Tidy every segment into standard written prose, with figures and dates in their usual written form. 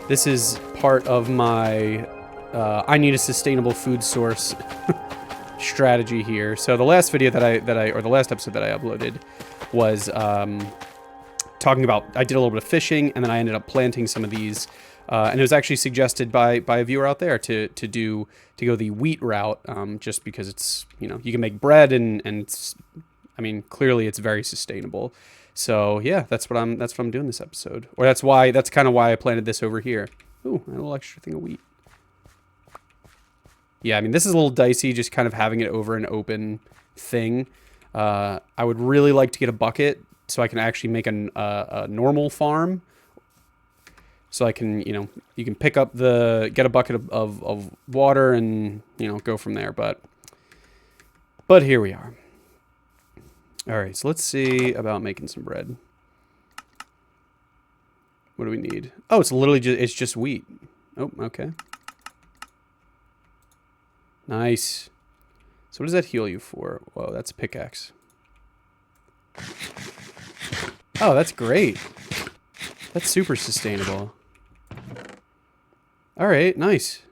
This is part of my I need a sustainable food source strategy here. So the last video or the last episode that I uploaded was talking about, I did a little bit of fishing, and then I ended up planting some of these, and it was actually suggested by a viewer out there to go the wheat route, just because it's, you know, you can make bread and I mean, clearly it's very sustainable. So yeah, that's what I'm doing this episode, or that's kind of why I planted this over here. Ooh, a little extra thing of wheat. Yeah, I mean, this is a little dicey, just kind of having it over an open thing. I would really like to get a bucket so I can actually make a normal farm. So I can, you know, you can pick up get a bucket of water and, you know, go from there. But here we are. All right, so let's see about making some bread. What do we need? Oh, it's literally just wheat. Oh, okay. Nice. So what does that heal you for? Whoa, that's a pickaxe. Oh, that's great. That's super sustainable. All right, nice.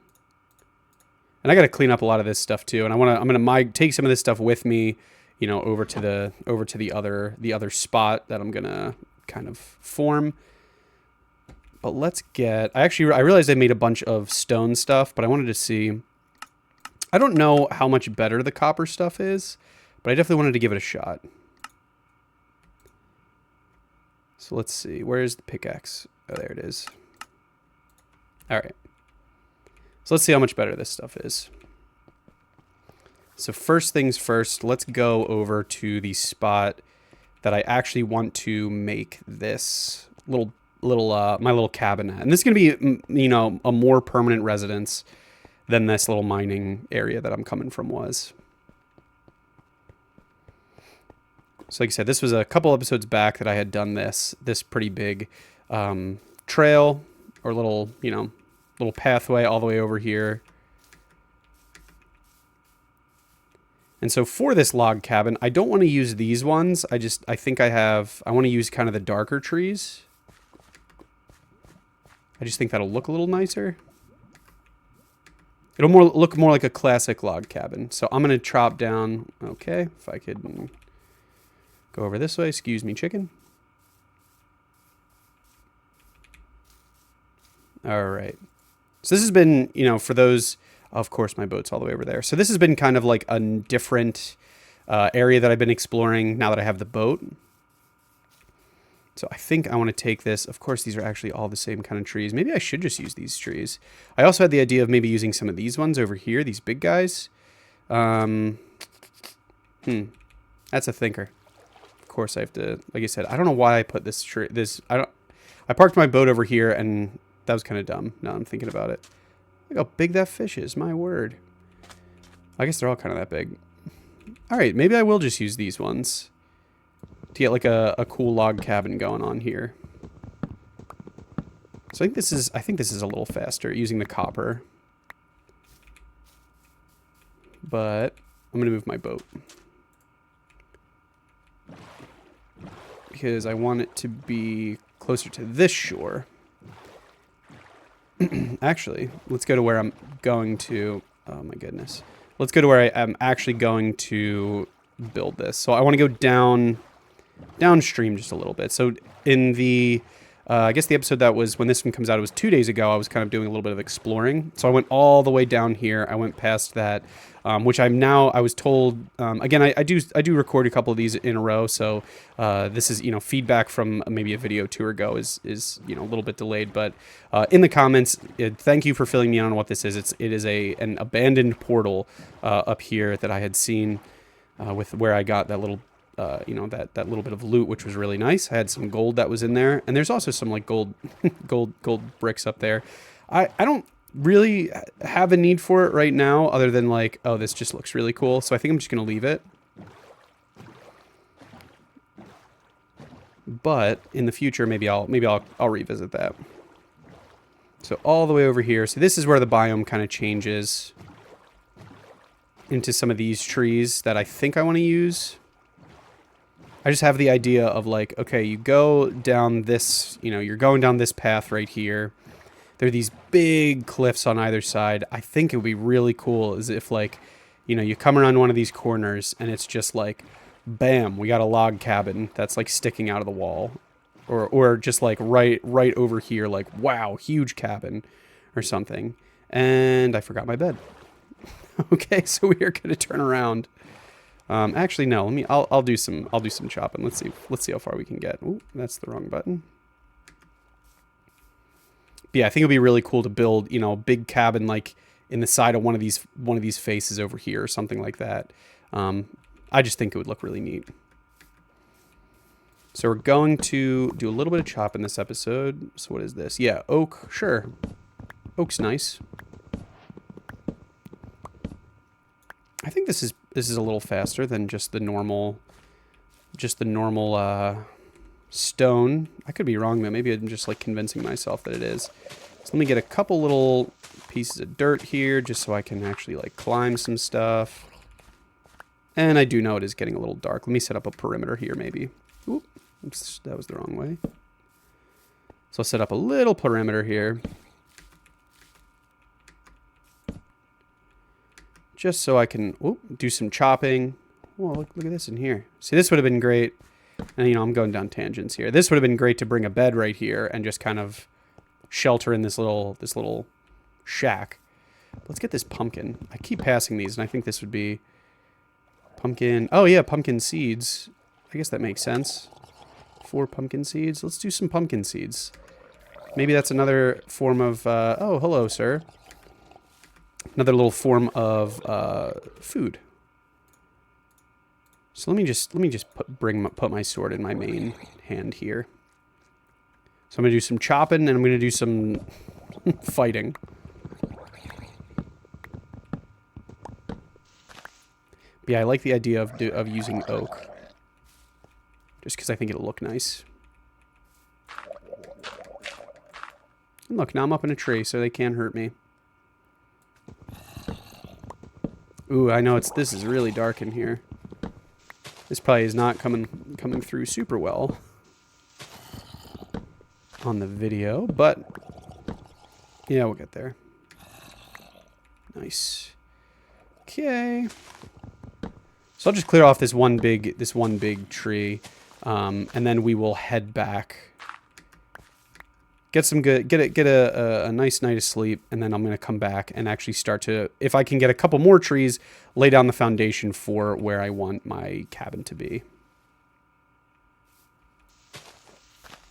And I got to clean up a lot of this stuff too. And I'm gonna take some of this stuff with me, you know, over to the other spot that I'm gonna kind of form. But let's get. I realized I made a bunch of stone stuff, but I wanted to see. I don't know how much better the copper stuff is, but I definitely wanted to give it a shot. So let's see. Where's the pickaxe? Oh, there it is. All right. So let's see how much better this stuff is. So first things first, let's go over to the spot that I actually want to make this my little cabin at. And this is going to be, you know, a more permanent residence than this little mining area that I'm coming from was. So like I said, this was a couple episodes back that I had done this pretty big trail or little pathway all the way over here. And so for this log cabin, I don't want to use these ones. I want to use kind of the darker trees. I just think that'll look a little nicer. It'll look more like a classic log cabin. So I'm going to chop down, okay, if I could go over this way. Excuse me, chicken. All right. So this has been, you know, for those, of course, my boat's all the way over there. So this has been kind of like a different area that I've been exploring now that I have the boat. So I think I want to take this. Of course, these are actually all the same kind of trees. Maybe I should just use these trees. I also had the idea of maybe using some of these ones over here, these big guys. That's a thinker. Of course, I have to, like I said, I don't know why I put this tree, I parked my boat over here, and that was kind of dumb. Now I'm thinking about it. Look how big that fish is, my word. I guess they're all kind of that big. All right, maybe I will just use these ones to get like a cool log cabin going on here. So I think this is a little faster using the copper. But I'm going to move my boat, because I want it to be closer to this shore. Actually, let's go to where I'm going to... Oh my goodness. Let's go to where I am actually going to build this. So I want to go downstream just a little bit. So in the... I guess the episode that was, when this one comes out, it was 2 days ago, I was kind of doing a little bit of exploring. So I went all the way down here. I went past that, which I was told, again, I do record a couple of these in a row. So this is, you know, feedback from maybe a video 2 ago is, you know, a little bit delayed. But in the comments, thank you for filling me in on what this is. It is an abandoned portal up here that I had seen with where I got that little... you know, that little bit of loot, which was really nice. I had some gold that was in there, and there's also some like gold bricks up there. I don't really have a need for it right now, other than like, oh, this just looks really cool. So I think I'm just gonna leave it. But in the future, maybe I'll revisit that. So all the way over here. So this is where the biome kind of changes into some of these trees that I think I want to use. I just have the idea of like, okay, you go down this, you know, you're going down this path right here. There are these big cliffs on either side. I think it would be really cool as if, like, you know, you come around one of these corners and it's just like, bam, we got a log cabin that's like sticking out of the wall. Or just like right over here, like, wow, huge cabin or something. And I forgot my bed. Okay, so we are gonna turn around. Actually, no. I'll do some chopping. Let's see how far we can get. Ooh, that's the wrong button. But yeah, I think it'd be really cool to build, you know, a big cabin like in the side of one of these faces over here or something like that. I just think it would look really neat. So we're going to do a little bit of chopping this episode. So what is this? Yeah, oak. Sure. Oak's nice. I think this is a little faster than just the normal stone. I could be wrong though. Maybe I'm just like convincing myself that it is. So let me get a couple little pieces of dirt here just so I can actually like climb some stuff. And I do know it is getting a little dark. Let me set up a perimeter here maybe. Oop, oops, that was the wrong way. So I'll set up a little perimeter here. Just so I can do some chopping. Whoa, look at this in here. See, this would have been great. And, you know, I'm going down tangents here. This would have been great to bring a bed right here and just kind of shelter in this little shack. Let's get this pumpkin. I keep passing these, and I think this would be pumpkin. Oh, yeah, pumpkin seeds. I guess that makes sense. 4 pumpkin seeds. Let's do some pumpkin seeds. Maybe that's another form of... oh, hello, sir. Another little form of food. So let me just put my sword in my main hand here. So I'm gonna do some chopping and I'm gonna do some fighting. But yeah, I like the idea of using oak, just because I think it'll look nice. And look, now I'm up in a tree, so they can't hurt me. Ooh, I know this is really dark in here. This probably is not coming through super well on the video, but yeah, we'll get there. Nice. Okay. So I'll just clear off this one big tree, and then we will head back. Get a nice night of sleep, and then I'm going to come back and actually start to, if I can get a couple more trees, lay down the foundation for where I want my cabin to be. Are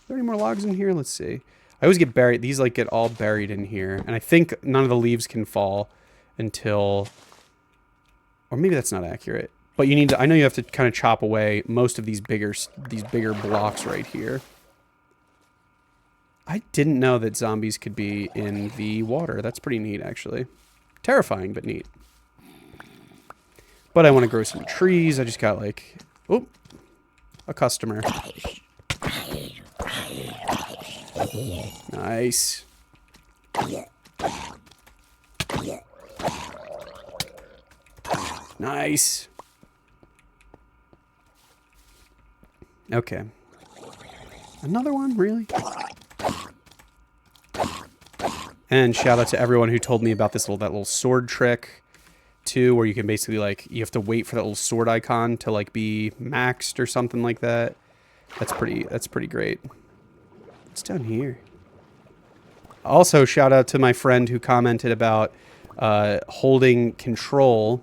there any more logs in here? Let's see. I always get buried. These like get all buried in here, and I think none of the leaves can fall until, or maybe that's not accurate. But you need to, I know you have to kind of chop away most of these bigger blocks right here. I didn't know that zombies could be in the water. That's pretty neat, actually. Terrifying, but neat. But I want to grow some trees. I just got, like... Oh, a customer. Nice. Nice. Okay. Another one? Really? And shout out to everyone who told me about that little sword trick too, where you can basically like, you have to wait for that little sword icon to like be maxed or something like that. That's pretty great. What's down here? Also, shout out to my friend who commented about holding control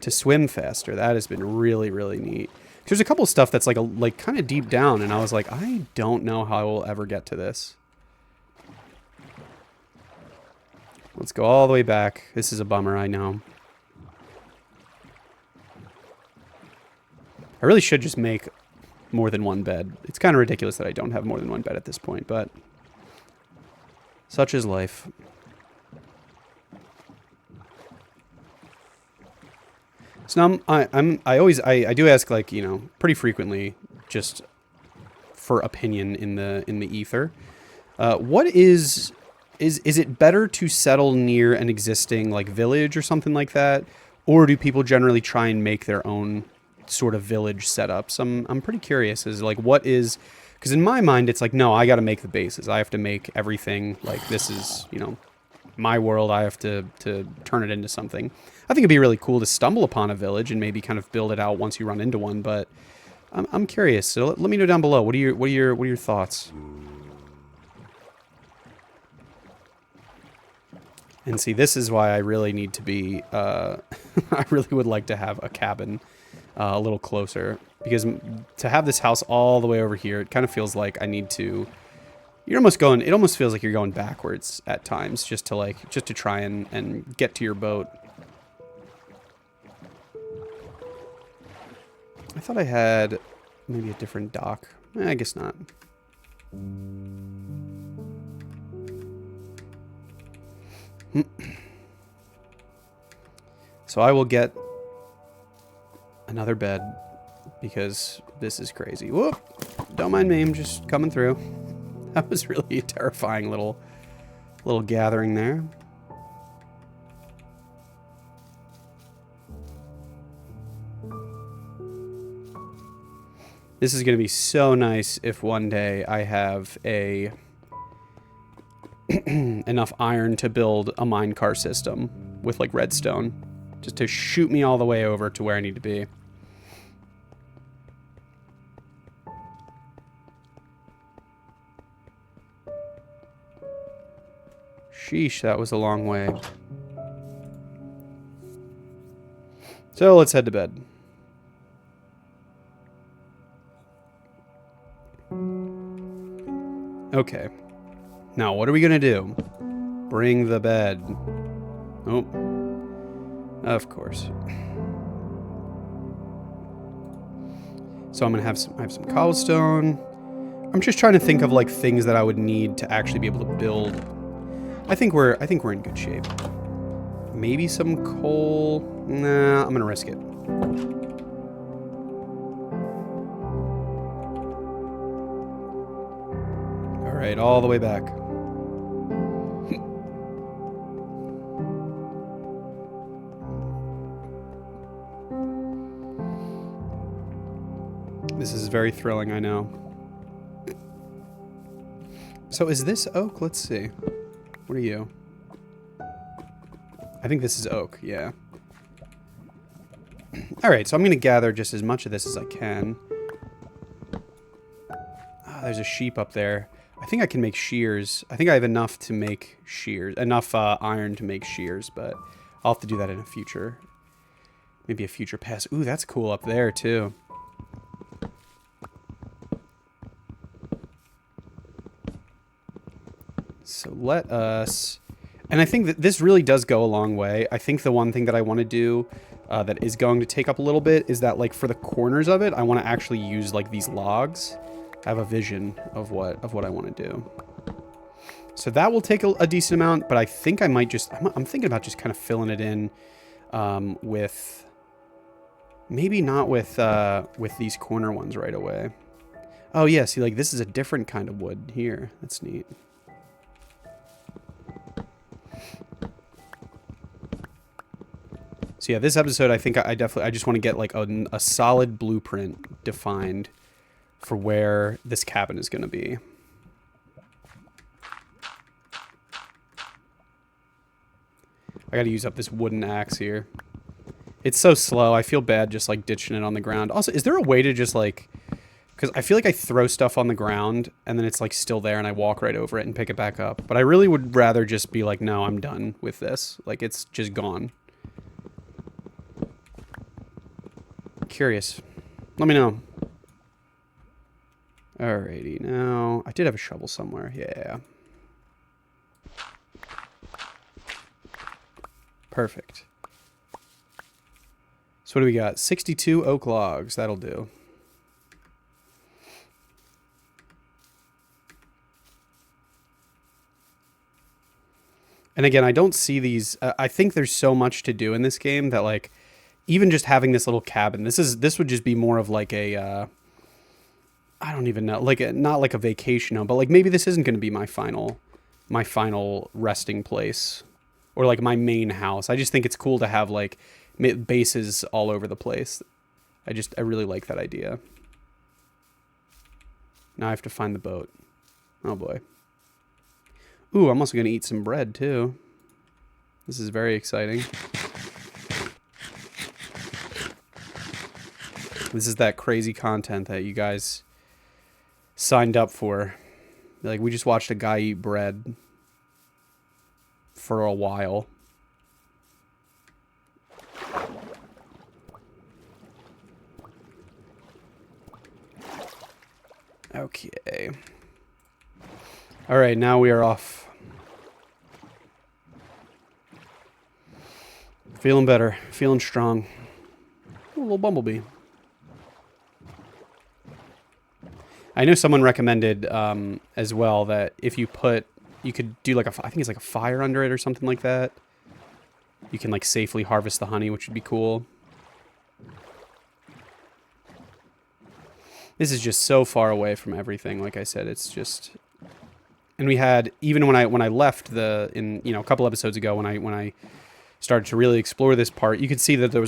to swim faster. That has been really, really neat. There's a couple of stuff that's like kind of deep down, and I was like, I don't know how I will ever get to this. Let's go all the way back. This is a bummer, I know. I really should just make more than one bed. It's kind of ridiculous that I don't have more than one bed at this point, but such is life. So now I do ask, like, you know, pretty frequently, just for opinion in the ether. What is it better to settle near an existing like village or something like that, or do people generally try and make their own sort of village setups? I'm pretty curious. Is like, what is, Because in my mind, it's like, no, I got to make the bases. I have to make everything, like, this is, you know, my world. I have to turn it into something. I think it'd be really cool to stumble upon a village and maybe kind of build it out once you run into one, but I'm curious. So let me know down below. What are your thoughts? And see, this is why I really need to be, I really would like to have a cabin a little closer. Because to have this house all the way over here, it kind of feels like I need to, you're almost going, it almost feels like you're going backwards at times just to try and get to your boat. I thought I had maybe a different dock. I guess not. So I will get another bed because this is crazy. Whoop! Don't mind me, I'm just coming through. That was really a terrifying little gathering there. This is going to be so nice if one day I have a enough iron to build a minecart system with like redstone, just to shoot me all the way over to where I need to be. Sheesh, that was a long way. So let's head to bed. Okay. Now, what are we gonna do? Bring the bed. Oh. Of course. So I'm gonna have I have some cobblestone. I'm just trying to think of like things that I would need to actually be able to build. I think we're in good shape. Maybe some coal. Nah, I'm gonna risk it. All right, all the way back. This is very thrilling, I know. So is this oak? Let's see. What are you? I think this is oak, yeah. Alright, so I'm going to gather just as much of this as I can. Ah, there's a sheep up there. I think I can make shears. I think I have enough to make shears. Enough iron to make shears, but I'll have to do that in a future. Maybe a future pass. Ooh, that's cool up there, too. So let us... And I think that this really does go a long way. I think the one thing that I want to do that is going to take up a little bit is that, like, for the corners of it, I want to actually use, like, these logs. I have a vision of what I want to do. So that will take a decent amount, but I think I might just... I'm thinking about just kind of filling it in with... Maybe not with these corner ones right away. Oh, yeah, see, like, this is a different kind of wood here. That's neat. So yeah, this episode, I think I just want to get like a solid blueprint defined for where this cabin is going to be. I got to use up this wooden axe here. It's so slow. I feel bad just like ditching it on the ground. Also, is there a way to just like, because I feel like I throw stuff on the ground and then it's like still there and I walk right over it and pick it back up. But I really would rather just be like, no, I'm done with this. Like it's just gone. Curious. Let me know. Alrighty, now I did have a shovel somewhere. Yeah. Perfect. So what do we got? 62 oak logs. That'll do. And again, I don't see these. I think there's so much to do in this game that like, even just having this little cabin, this would just be more of like a, I don't even know, like not like a vacation home, but like maybe this isn't going to be my final resting place or like my main house. I just think it's cool to have like bases all over the place. I really like that idea. Now I have to find the boat. Oh boy. Ooh, I'm also going to eat some bread too. This is very exciting. This is that crazy content that you guys signed up for. Like, we just watched a guy eat bread for a while. Okay. All right, now we are off. Feeling better. Feeling strong. Ooh, a little bumblebee. I know someone recommended as well that if you put, you could do like I think it's like a fire under it or something like that. You can like safely harvest the honey, which would be cool. This is just so far away from everything. Like I said, it's just, and we had, even when I left a couple episodes ago when I started to really explore this part, you could see that there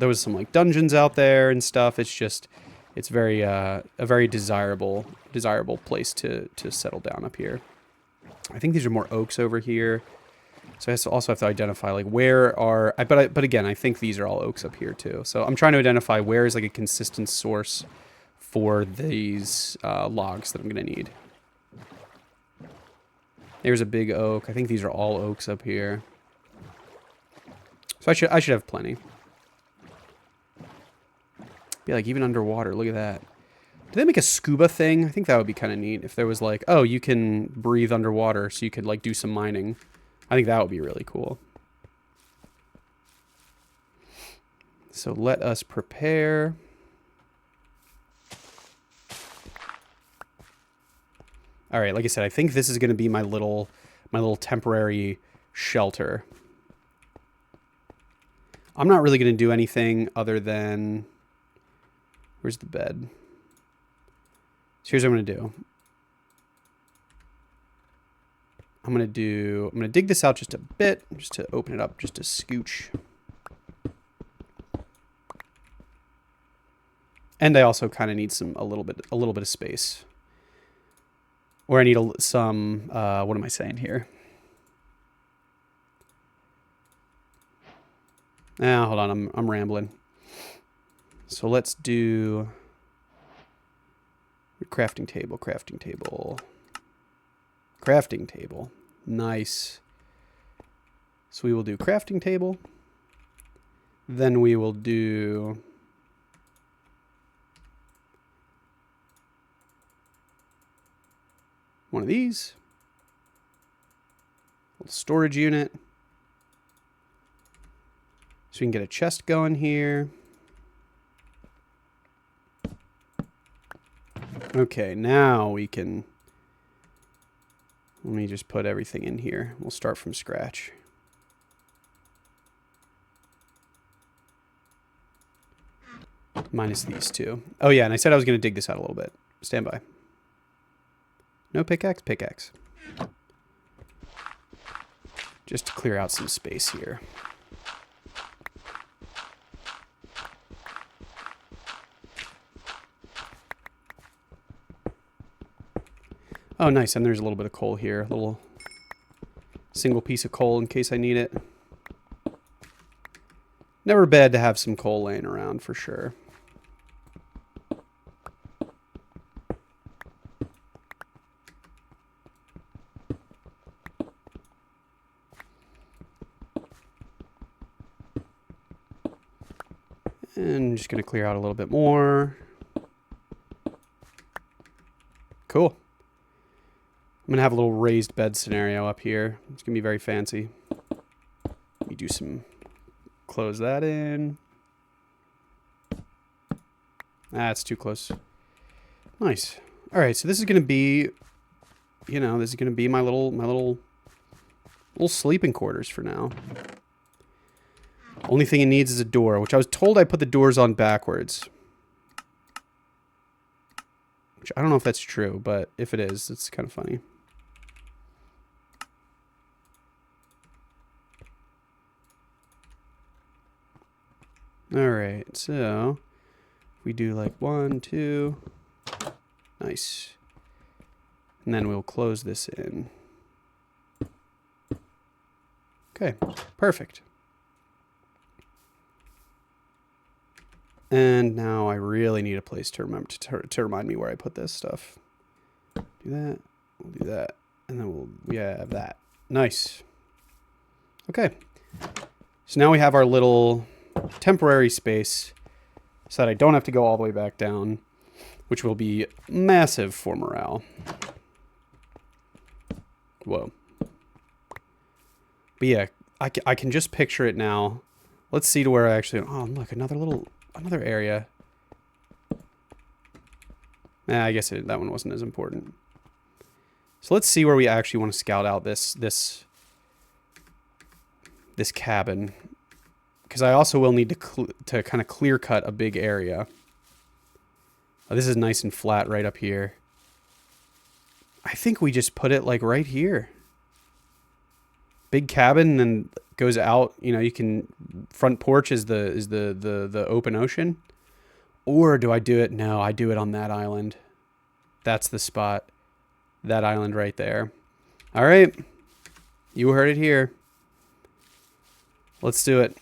was some like dungeons out there and stuff. It's just, it's very a very desirable place to settle down up here. I think these are more oaks over here, so I also have to identify like where are but again I think these are all oaks up here too. So I'm trying to identify where is like a consistent source for these logs that I'm gonna need. There's a big oak. I think these are all oaks up here. So I should have plenty. Be like even underwater. Look at that. Do they make a scuba thing? I think that would be kind of neat if there was like, oh, you can breathe underwater, so you could like do some mining. I think that would be really cool. So let us prepare. All right, like I said, I think this is going to be my little temporary shelter. I'm not really going to do anything other than, where's the bed? So here's what I'm going to do. I'm going to dig this out just a bit, just to open it up just a scooch. And I also kind of need a little bit of space. Or I need some, what am I saying here? Hold on, I'm rambling. So let's do crafting table. Nice. So we will do crafting table. Then we will do one of these. Little storage unit. So we can get a chest going here. Okay, now we can, let me just put everything in here. We'll start from scratch. Minus these two. Oh yeah, and I said I was going to dig this out a little bit. Stand by. No pickaxe? Pickaxe. Just to clear out some space here. Oh, nice. And there's a little bit of coal here. A little single piece of coal in case I need it. Never bad to have some coal laying around for sure. And I'm just going to clear out a little bit more. Cool. I'm going to have a little raised bed scenario up here. It's going to be very fancy. Let me do some, close that in. That's too close. Nice. All right, so this is going to be, this is going to be my little sleeping quarters for now. Only thing it needs is a door, which I was told I put the doors on backwards. Which I don't know if that's true, but if it is, it's kind of funny. All right, so we do like 1, 2. Nice. And then we'll close this in. Okay, perfect. And now I really need a place to remember to remind me where I put this stuff. Do that. We'll do that. And then we have that. Nice. Okay. So now we have our little temporary space so that I don't have to go all the way back down, which will be massive for morale. Whoa. But yeah, I can just picture it now. Let's see to where I actually... Oh, look, another area. I guess that one wasn't as important. So let's see where we actually want to scout out this cabin, because I also will need to kind of clear cut a big area. Oh, this is nice and flat right up here. I think we just put it like right here. Big cabin, and then goes out. You know, you can front porch is the open ocean. Or do I do it? No, I do it on that island. That's the spot. That island right there. All right. You heard it here. Let's do it.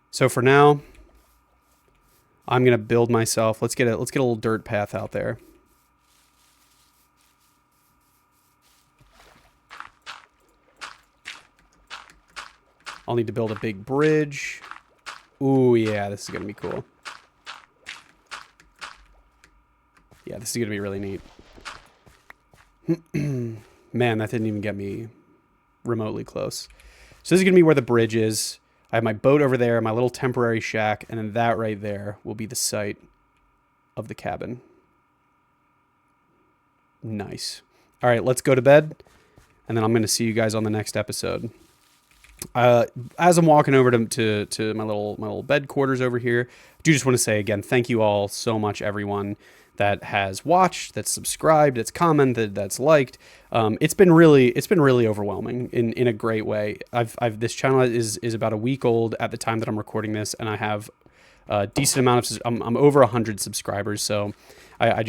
So for now, I'm going to build myself. Let's get a little dirt path out there. I'll need to build a big bridge. Ooh, yeah, this is going to be cool. Yeah, this is going to be really neat. Man, that didn't even get me remotely close. So this is going to be where the bridge is. I have my boat over there, my little temporary shack, and then that right there will be the site of the cabin. Nice. All right, let's go to bed, and then I'm going to see you guys on the next episode. As I'm walking over to my little bed quarters over here, I do just want to say again, thank you all so much, everyone that has watched, that's subscribed, that's commented, that's liked. It's been really overwhelming in a great way. This channel is about a week old at the time that I'm recording this, and I have a decent amount of I'm over 100 subscribers. So I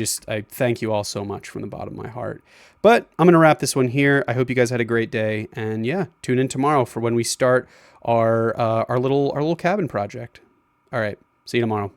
thank you all so much from the bottom of my heart. But I'm gonna wrap this one here. I hope you guys had a great day, and yeah, tune in tomorrow for when we start our little cabin project. All right, see you tomorrow.